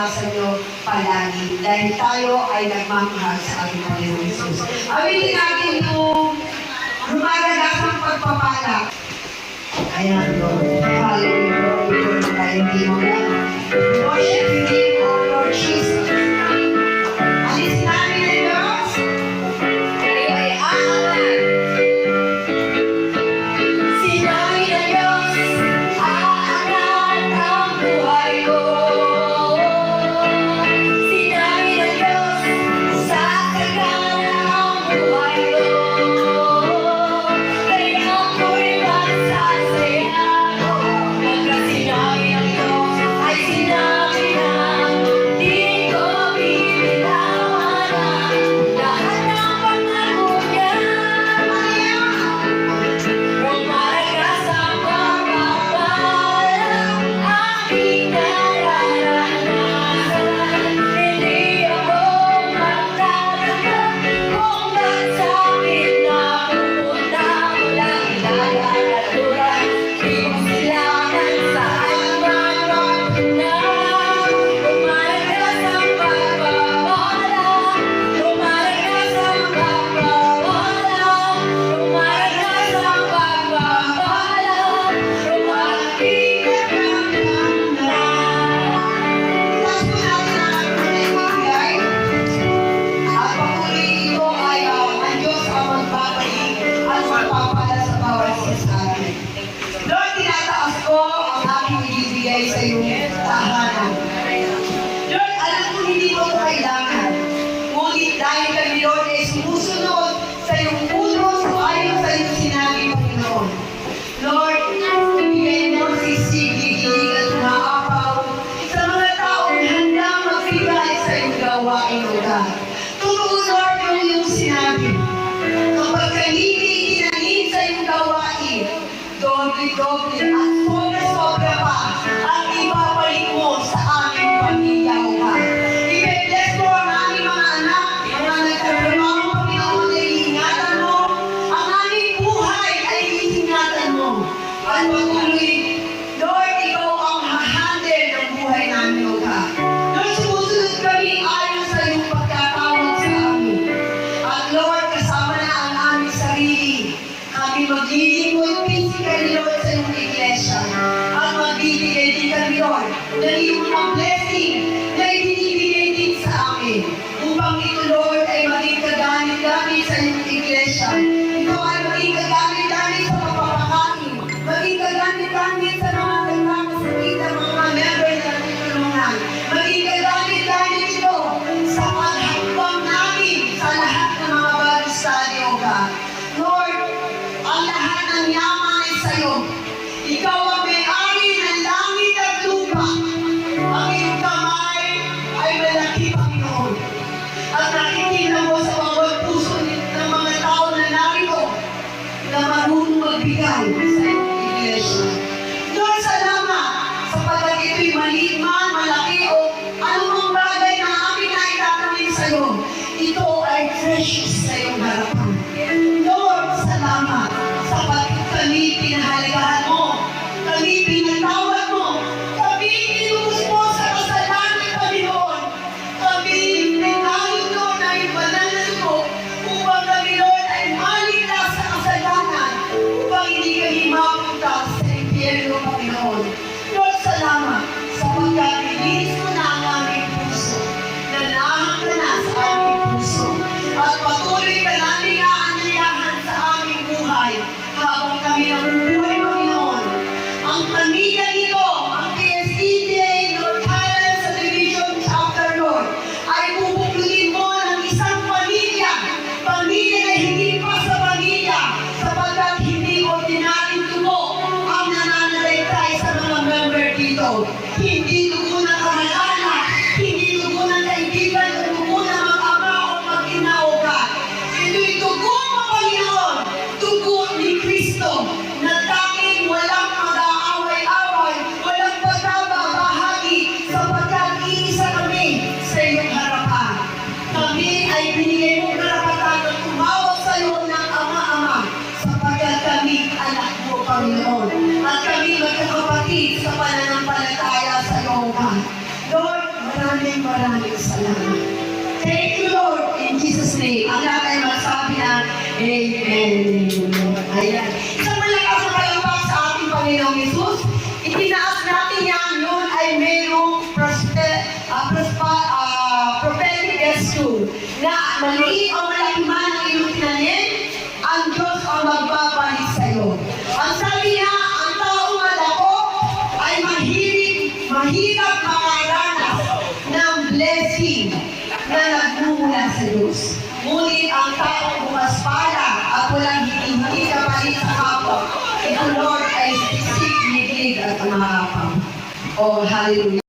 naranasan nyo palagi dahil tayo ay nagmamahal sa ating Panginoon Jesus. Awitin natin yung rumaragasang pagpapala. Ayan, Lord. Hallelujah. Ito na tayo, hindi mo na. Worship you, name, O Lord Jesus. Alis namin ang Diyos. Kayo ay aangat. Sinabi ng Diyos, aangat ang buhay ko. Sinabi ng Diyos, sasagana ang buhay ko. Kaya ako'y magsasaya. Pagka sinabi ng Diyos, ay sinabi na, di ko bibitawan lahat ng pangako niya. Rumaragas ang pagpapala, aking nararanasan. Hindi ako magtatanggap kung ba't sa'kin napupunta walang ilalalaluran. Di mo silangan saan man magpunta. Rumaragas ang pagpapala, rumaragas ang pagpapala, rumaragas ang pagpapala, rumarating at papurihin ko ay ang Diyos ang magbabalik at magpapala sa bawat isa sa atin. Lord, tinataas ko ang aking ibibigay sa iyong tahanan. Lord, alam ko hindi mo ito kailangan. Ngunit dahil kami, Lord, ay sumusunod sa iyong utos o ayon sa iyong sinabi, Panginoon. Lord, ibigay mo si Sigigig at maapaw sa mga taong handang magbigay sa iyong gawain, O God. Turo, Lord, yung iyong sinabi. Kapag kanini tinanin sa iyong gawain, doble-doble at sobra-sobra pa ang ibabalik mo sa aming pamilya, O God. I-bless mo ang aming mga anak, ang mga nagtatrabaho, Panginoon, ay ingatan mo. Ang aming buhay ay ingatan mo. At patuloy, Lord, ikaw ang hahandle ng buhay namin, O God. Lord, sumusunod kami ayon sa iyong pagkatawag sa amin. At Lord, kasama na ang aming sarili. Kami maglilingkod physically, Lord, sa iyong iglesia. At magbibigay din kami, Lord, ng iyong mga blessing na ibinibigay din sa amin. Upang ito, Lord, ay maging kagamit-gamit sa iyong iglesia. Ito ay maging kagamit-gamit sa pagpapakain. Maging kagamit-gamit sa mga nagkakasakit ng mga member na tutulungan. Maging kagamit-gamit ito sa paghakbang namin sa lahat ng mga Bible study, O God. Lord, ang lahat ng yaman ay sa iyo. Ikaw ang may-ari ng langit at lupa. Ang iyong kamay ay malaki, Panginoon. At nakikita mo sa bawat puso ng mga tao na narito na marunong magbigay sa iyong iglesia. Lord, salamat sapagkat ito'y maliit man, malaki o anumang bagay na amin na itatamin sa iyo. Ito ay precious sa iyong harapan. Lord, salamat sapagkat kami pinahalagahan mo, kami pinatawad mo, kami inubos mo sa kasalanan, Panginoon. Kami pinayod, Lord, na yung banal na dugo upang kami, Lord, ay maligtas sa kasalanan upang hindi kami mapunta sa impyerno, Panginoon. Lord, salamat sapagkat nilinis mo na ang aming puso, nanahang ka na sa aming puso, at patuloy ka namin aanyayahan sa aming buhay habang kami nabubuhay, Panginoon. Ang pamilya nito, ang PSEDA, Lord, Highlands Subdivision Chapter, Lord, ay pupupunin mo ng isang pamilya, pamilya na hindi pa sa pamilya, sapagkat hindi ordinaryong dugo ang nananalaykay sa mga member dito. Hindi dugo ng kahalala, hindi dugo ng kaibigan, o dugo ng mag-ama o mag-ina, O God. Ito'y dugo mo, Panginoon, dugo ni Kristo, na tanging walang mag-aaway-away, walang pagkababahagi, sapagkat iisa kami sa iyong harapan. Kami ay binigay mong karapatan na tumawag sa iyo ng Ama-Ama, sapagkat kami anak mo, Panginoon. At kami magkakapatid sa pananampalataya sa iyo, maraming salamat. Thank you, Lord, in Jesus' name. Ang lahat ay magsabi na, Amen. Ayan. Isang malakas na palambak sa ating Panginoong Jesus. Itinaas natin yan, yun ay mayroong prophetic gesture na maliit o malaki man ang iyong tinanim, ang Diyos ang magbabalik sa iyo. Ang sabi niya, ang taong madako ay mahirap makaranas ng blessing na nagmumula sa Diyos. Ngunit ang taong bumaspala at walang hindi kapalit sa kapwa, ito Lord ay sisig, liglig at mahapang. Oh, hallelujah.